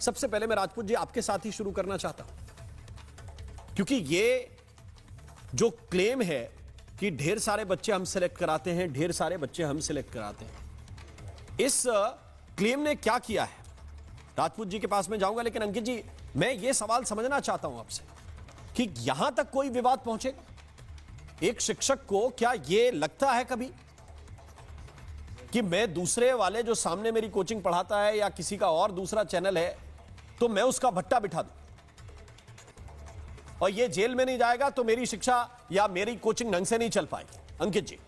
सबसे पहले मैं राजपूत जी आपके साथ ही शुरू करना चाहता हूं, क्योंकि ये जो क्लेम है कि ढेर सारे बच्चे हम सिलेक्ट कराते हैं, ढेर सारे बच्चे हम सिलेक्ट कराते हैं, इस क्लेम ने क्या किया है? राजपूत जी के पास में जाऊंगा, लेकिन अंकित जी मैं ये सवाल समझना चाहता हूं आपसे कि यहां तक कोई विवाद पहुंचेगा? एक शिक्षक को क्या यह लगता है कभी कि मैं दूसरे वाले जो सामने मेरी कोचिंग पढ़ाता है या किसी का और दूसरा चैनल है तो मैं उसका भट्टा बिठा दूं और ये जेल में नहीं जाएगा तो मेरी शिक्षा या मेरी कोचिंग ढंग से नहीं चल पाएगी? अंकित जी।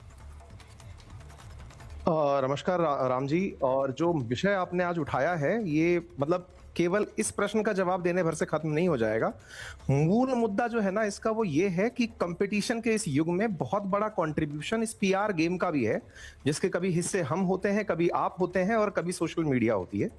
नमस्कार राम जी। और जो विषय आपने आज उठाया है ये मतलब केवल इस प्रश्न का जवाब देने भर से खत्म नहीं हो जाएगा। मूल मुद्दा जो है ना इसका वो ये है कि कंपटीशन के इस युग में बहुत बड़ा कंट्रीब्यूशन इस पीआर गेम का भी है, जिसके कभी हिस्से हम होते हैं, कभी आप होते हैं और कभी सोशल मीडिया होती है।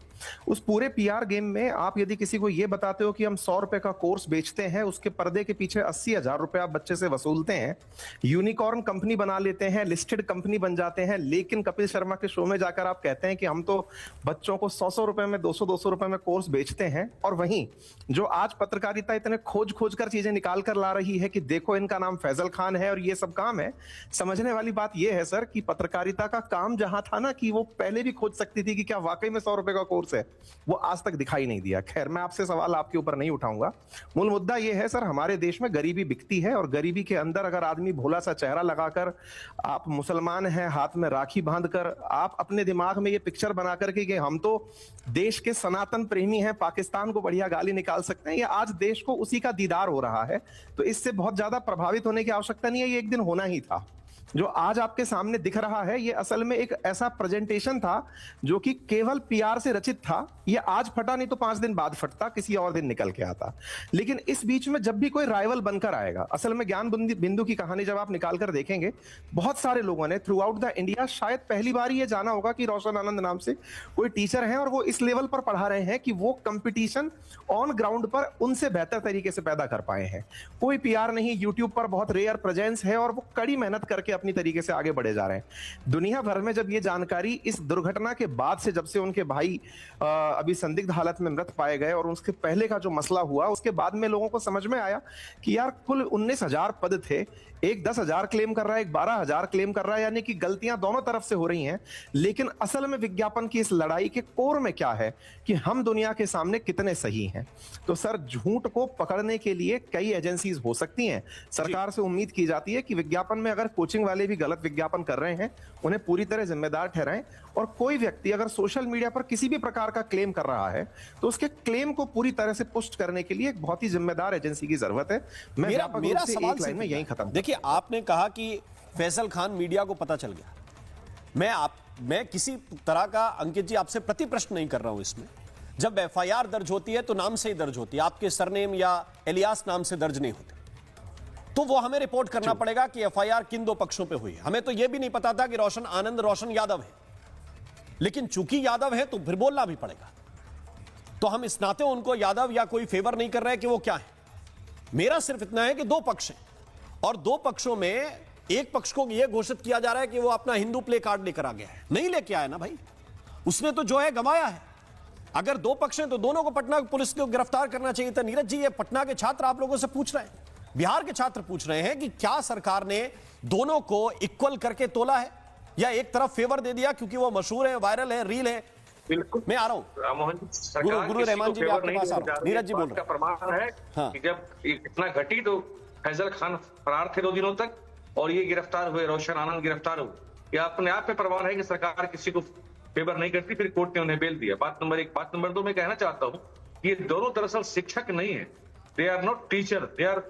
उस पूरे पीआर गेम में आप यदि किसी को ये बताते हो कि हम 100 रुपए का कोर्स बेचते हैं, उसके पर्दे के पीछे 80,000 रुपए आप बच्चे से वसूलते हैं, यूनिकॉर्न कंपनी बना लेते हैं, लिस्टेड कंपनी बन जाते हैं, लेकिन कपिल शर्मा के शो में जाकर आप कहते हैं कि हम तो बच्चों को 100 रुपए में 200 रुपए में कोर्स बेचते हैं, और वहीं जो आज पत्रकारिता इतने खोज कर चीजें निकाल कर ला रही है कि देखो इनका नाम फैजल खान है और ये सब काम है। समझने वाली बात ये है सर कि पत्रकारिता का काम जहां था ना कि वो पहले भी खोज सकती थी कि क्या वाकई में 100 रुपए का कोर्स है, वो आज तक दिखाई नहीं दिया। खैर मैं आपसे सवाल आपके ऊपर नहीं उठाऊंगा। मूल मुद्दा ये है सर, हमारे देश में गरीबी बिकती है और गरीबी के अंदर अगर आदमी भोला सा चेहरा लगाकर, आप मुसलमान हैं हाथ में राखी बांधकर, आप अपने दिमाग में ये पिक्चर बना करके कि हम तो देश के सनातन प्रेमी हैं, पाकिस्तान को बढ़िया गाली निकाल सकते हैं, ये आज देश को उसी का दीदार हो रहा है। तो इससे बहुत ज्यादा प्रभावित होने की आवश्यकता नहीं है, ये एक दिन होना ही था। जो आज आपके सामने दिख रहा है ये असल में एक ऐसा प्रेजेंटेशन था जो कि केवल पीआर से रचित था। ये आज फटा नहीं तो 5 दिन बाद फटता, किसी और दिन निकल के आता। लेकिन इस बीच में जब भी कोई राइवल बनकर आएगा, असल में ज्ञान बिंदु की कहानी जब आप निकाल कर देखेंगे, बहुत सारे लोगों ने थ्रू आउट द इंडिया शायद पहली बार ये जाना होगा कि रोशन आनंद नाम से कोई टीचर है और वो इस लेवल पर पढ़ा रहे हैं कि वो कंपटीशन ऑन ग्राउंड पर उनसे बेहतर तरीके से पैदा कर पाए हैं। कोई पीआर नहीं, यूट्यूब पर बहुत रेयर प्रेजेंस है और वो कड़ी मेहनत करके अपनी तरीके से आगे बढ़े जा रहे हैं। दुनिया भर में जब ये जानकारी इस दुर्घटना के बाद से, जब से उनके भाई अभी संदिग्ध हालत में मृत पाए गए और उसके पहले का जो मसला हुआ, उसके बाद में लोगों को समझ में आया कि यार कुल 19,000 पद थे, एक 10,000 क्लेम कर रहा है, एक 12,000 क्लेम कर रहा है, यानी कि गलतियां दोनों तरफ से हो रही हैं। लेकिन असल में विज्ञापन की इस लड़ाई के कोर में क्या है कि हम दुनिया के सामने कितने सही हैं। तो सर झूठ को पकड़ने के लिए कई एजेंसीज हो सकती हैं। सरकार से उम्मीद की जाती है कि विज्ञापन में अगर कोचिंग वाले भी गलत विज्ञापन कर रहे हैं उन्हें पूरी तरह जिम्मेदार ठहराएं, और कोई व्यक्ति अगर सोशल मीडिया पर किसी भी प्रकार का क्लेम कर रहा है तो उसके क्लेम को पूरी तरह से पुष्ट करने के लिए एक बहुत ही जिम्मेदार एजेंसी की जरूरत है। मैं मेरा सवाल एक लाइन में यही खत्म। देखिए, आपने कहा कि फैसल खान मीडिया को पता चल गया। मैं किसी तरह का अंकित जी आपसे प्रति प्रश्न नहीं कर रहा हूं। इसमें जब एफआईआर दर्ज होती है तो नाम से ही दर्ज होती है, आपके सरनेम या एलियास नाम से दर्ज नहीं होते, तो वो हमें रिपोर्ट करना पड़ेगा कि एफआईआर किन 2 पक्षों पे हुई है। हमें तो यह भी नहीं पता था कि रोशन आनंद रोशन यादव है, लेकिन चूंकि यादव है तो फिर बोलना भी पड़ेगा। तो हम इस नाते उनको यादव या कोई फेवर नहीं कर रहे कि वो क्या है। मेरा सिर्फ इतना है कि 2 पक्ष हैं और 2 पक्षों में एक पक्ष को यह घोषित किया जा रहा है कि वो अपना हिंदू प्ले कार्ड लेकर आ गया है। नहीं लेके आया ना भाई, उसने तो जो है गंवाया है। अगर 2 पक्ष हैं तो दोनों को पटना पुलिस को गिरफ्तार करना चाहिए था। नीरज जी, ये पटना के छात्र आप लोगों से पूछ रहे हैं, बिहार के छात्र पूछ रहे हैं कि क्या सरकार ने दोनों को इक्वल करके तोला है या एक तरफ फेवर दे दिया क्योंकि वो मशहूर है, वायरल है, रील है। बिल्कुल, मैं आ रहा हूं। गुरु रहमान जी भी आपके पास आ रहा हूं। नीरज जी बोल रहे हैं। प्रमाण है कि जब इतना घटी तो फैजल खान फरार थे 2 दिनों तक और ये गिरफ्तार हुए, रोशन आनंद गिरफ्तार हुए। यह अपने आप में प्रमाण है कि सरकार किसी को फेवर नहीं करती, फिर कोर्ट ने उन्हें बेल दिया। बात नंबर 1। बात नंबर 2, मैं कहना चाहता हूं कि ये दोनों दरअसल शिक्षक नहीं है। They are not teacher, they are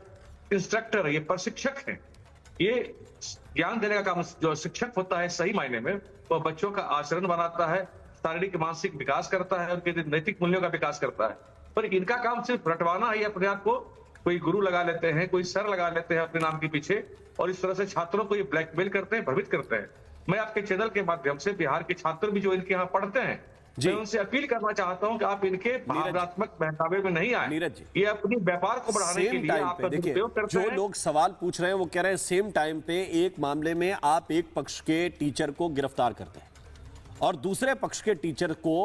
instructor. ये प्रशिक्षक हैं। ये ज्ञान देने का काम जो शिक्षक होता है सही मायने में, वो बच्चों का आचरण बनाता है, शारीरिक मानसिक विकास करता है, उनके नैतिक मूल्यों का विकास करता है। पर इनका काम सिर्फ रटवाना है। अपने आप को कोई गुरु लगा लेते हैं, कोई सर लगा लेते हैं अपने नाम के पीछे, और इस तरह से छात्रों को ये ब्लैकमेल करते हैं, भ्रमित करते हैं। मैं आपके चैनल के माध्यम से बिहार के छात्र भी जो इनके यहाँ पढ़ते हैं, मैं उनसे अपील करना चाहता हूं कि आप इनके भावनात्मक बहकावे में नहीं आए। नीरज जी, ये अपनी व्यापार को बढ़ाने के लिए आपका दुरुपयोग करते हैं। जो लोग सवाल पूछ रहे हैं वो कह रहे हैं सेम टाइम पे एक मामले में आप एक पक्ष के टीचर को गिरफ्तार करते हैं और दूसरे पक्ष के टीचर को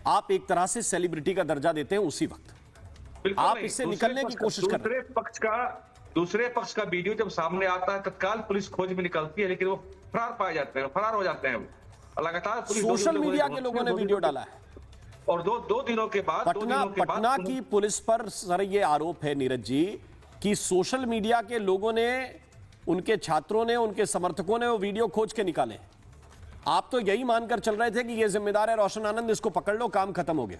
आप एक तरह से सेलिब्रिटी का दर्जा देते हैं उसी वक्त बिल्कुल आप नहीं। इससे दूसरे निकलने की पक्ष का- कोशिश कर रहे दूसरे पक्ष का वीडियो जब सामने आता है तत्काल पुलिस खोज में निकलती है, लेकिन वो फरार पाए जाते हैं, फरार हो जाते हैं वो। लगातार पुलिस सोशल मीडिया के लोगों ने वीडियो डाला है और दो दिनों के बाद पटना की पुलिस पर सर ये आरोप है नीरज जी कि सोशल मीडिया के लोगों ने, उनके छात्रों ने, उनके समर्थकों ने वो वीडियो खोज के निकाले। आप तो यही मानकर चल रहे थे कि ये जिम्मेदार है रोशन आनंद, इसको पकड़ लो, काम खत्म हो गया।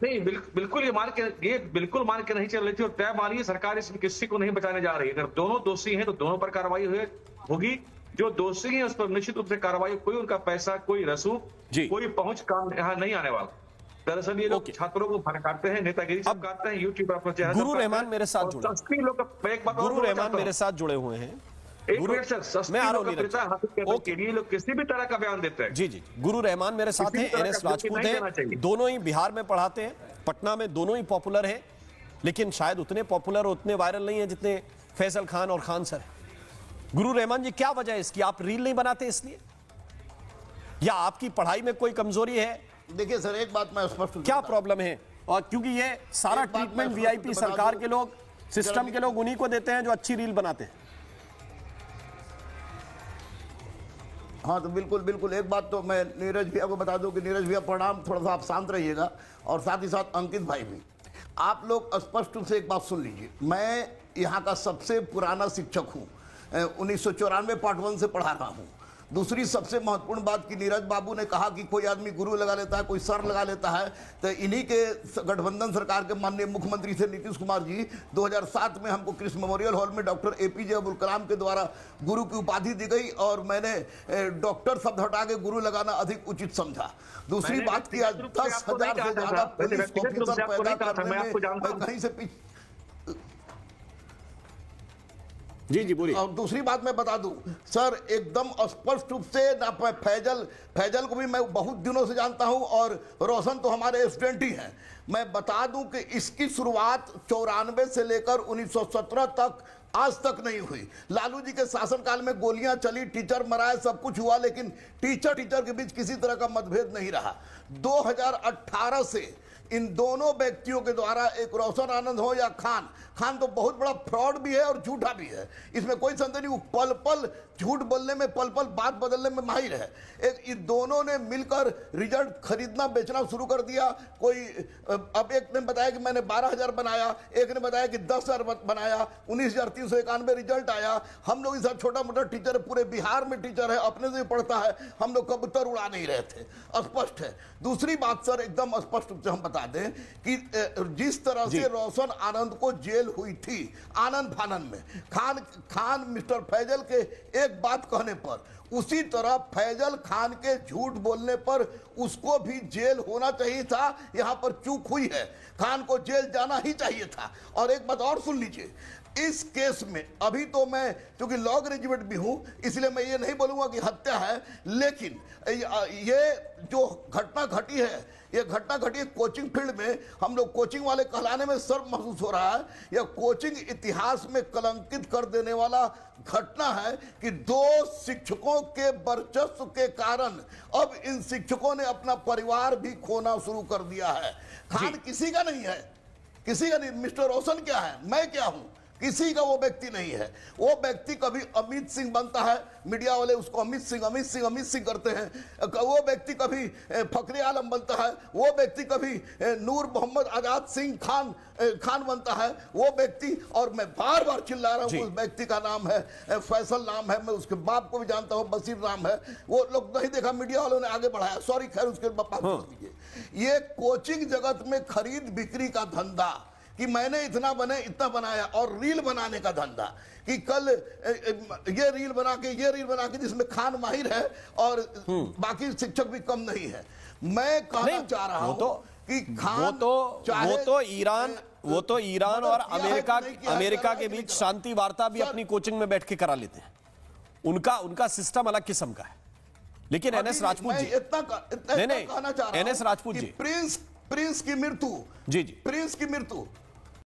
नहीं, बिल्कुल ये बिल्कुल मान के नहीं चल रही थी और तय मानिए सरकार इसमें किसी को नहीं बचाने जा रही है। अगर दोनों दोषी हैं तो दोनों पर कार्रवाई होगी। जो दोषी हैं उस पर निश्चित रूप से कार्रवाई, कोई उनका पैसा, कोई रसूख, कोई पहुंच काम यहाँ नहीं आने वाला। दरअसल ये लोग छात्रों को भड़काते हैं, नेतागिरी सब करते हैं, यूट्यूब पर अपना चेहरा। गुरु रहमान मेरे साथ जुड़े, गुरु रहमान मेरे साथ जुड़े हुए हैं। मैं आ रहा हूं के लिए लोग किसी भी तरह का बयान देते हैं। जी जी, गुरु रहमान मेरे साथ हैं, एनएस राजपूत हैं, दोनों ही बिहार में पढ़ाते हैं, पटना में दोनों ही पॉपुलर हैं, लेकिन शायद उतने पॉपुलर और उतने वायरल नहीं है जितने फैसल खान और खान सर। गुरु रहमान जी, क्या वजह है इसकी? आप रील नहीं बनाते इसलिए, या आपकी पढ़ाई में कोई कमजोरी है? देखिए सर, एक बात मैं स्पष्ट, क्या प्रॉब्लम है? और क्योंकि ये सारा ट्रीटमेंट वीआईपी सरकार के लोग, सिस्टम के लोग उन्हीं को देते हैं जो अच्छी रील बनाते हैं। हाँ तो बिल्कुल एक बात तो मैं नीरज भैया को बता दूं कि नीरज भैया प्रणाम, थोड़ा सा आप शांत रहिएगा, और साथ ही साथ अंकित भाई भी। आप लोग स्पष्ट रूप से एक बात सुन लीजिए, मैं यहाँ का सबसे पुराना शिक्षक हूँ, 1994 पार्ट 1 से पढ़ा रहा हूँ। दूसरी सबसे महत्वपूर्ण बात कि नीरज बाबू ने कहा कि कोई आदमी गुरु लगा लेता है, कोई सर लगा लेता है, तो इन्हीं के गठबंधन सरकार के माननीय मुख्यमंत्री थे नीतीश कुमार जी, 2007 में हमको कृष्ण मेमोरियल हॉल में डॉक्टर एपीजे अब्दुल कलाम के द्वारा गुरु की उपाधि दी गई, और मैंने डॉक्टर शब्द हटा के गुरु लगाना अधिक उचित समझा। दूसरी बात की 10,000 से ज्यादा पुलिस ऑफिसर पैदा करने में कहीं से पीछे। जी जी बोलिए। और दूसरी बात मैं बता दूं सर, एकदम स्पष्ट रूप से ना, फैजल को भी मैं बहुत दिनों से जानता हूं, और रोशन तो हमारे स्टूडेंट ही हैं। मैं बता दूं कि इसकी शुरुआत 94 से लेकर 1917 तक आज तक नहीं हुई। लालू जी के शासनकाल में गोलियां चली, टीचर मराए, सब कुछ हुआ, लेकिन टीचर के बीच किसी तरह का मतभेद नहीं रहा। 2018 से इन दोनों व्यक्तियों के द्वारा, एक रोशन आनंद हो या खान तो बहुत बड़ा फ्रॉड भी है और झूठा भी है, इसमें कोई संदेह नहीं। वो पल पल झूठ बोलने में, पल पल बात बदलने में माहिर है। इन दोनों ने मिलकर रिजल्ट खरीदना बेचना शुरू कर दिया। कोई अब एक ने बताया कि मैंने 12,000 बनाया, एक ने बताया कि 10,000 बनाया, 19,391 रिजल्ट आया। हम लोग इस छोटा मोटा टीचर, पूरे बिहार में टीचर है, अपने से पढ़ता है, हम लोग कबूतर उड़ा नहीं रहे थे, स्पष्ट है। दूसरी बात सर, एकदम स्पष्ट रूप से हम बता दें कि जिस तरह से रोशन आनंद को जेल हुई थी आनंद फानन में, खान मिस्टर फैजल के एक बात कहने पर, उसी तरह फैजल खान के झूठ बोलने पर उसको भी जेल होना चाहिए था। यहां पर चूक हुई है, खान को जेल जाना ही चाहिए था। और एक बात और सुन लीजिए, इस केस में अभी तो मैं क्योंकि लॉ ग्रेजुएट भी हूं, इसलिए मैं ये नहीं बोलूंगा कि हत्या है, लेकिन ये जो घटना घटी है, ये घटना घटी कोचिंग फील्ड में। हम लोग कोचिंग वाले कहलाने में शर्म महसूस हो रहा है। यह कोचिंग इतिहास में कलंकित कर देने वाला घटना है कि 2 शिक्षकों के वर्चस्व के कारण अब इन शिक्षकों ने अपना परिवार भी खोना शुरू कर दिया है। खान किसी का नहीं है, किसी का नहीं। मिस्टर रोशन क्या है, मैं क्या हूं, किसी का वो व्यक्ति नहीं है। वो व्यक्ति कभी अमित सिंह बनता है, मीडिया वाले उसको अमित सिंह करते हैं। वो व्यक्ति कभी फखरे आलम बनता है, वो व्यक्ति कभी नूर मोहम्मद आजाद सिंह खान बनता है, वो व्यक्ति, और मैं बार बार चिल्ला रहा हूँ, उस व्यक्ति का नाम है फैसल नाम है, मैं उसके बाप को भी जानता हूँ, बशीर नाम है। वो लोग नहीं देखा, मीडिया वालों ने आगे बढ़ाया, सॉरी, खैर उसके बाप। ये कोचिंग जगत में खरीद बिक्री का धंधा कि मैंने इतना बनाया, और रील बनाने का धंधा कि कल ये रील बना के जिसमें खान माहिर है और बाकी शिक्षक भी कम नहीं है। मैं कहना चाह रहा हूं कि खान वो तो ईरान और अमेरिका के बीच शांति वार्ता भी अपनी कोचिंग में बैठ के करा लेते हैं। उनका सिस्टम अलग किस्म का है। लेकिन एनएस राजपूत जी, कहना चाह रहा हूं एनएस राजपूत जी, प्रिंस की मृत्यु, जी प्रिंस की मृत्यु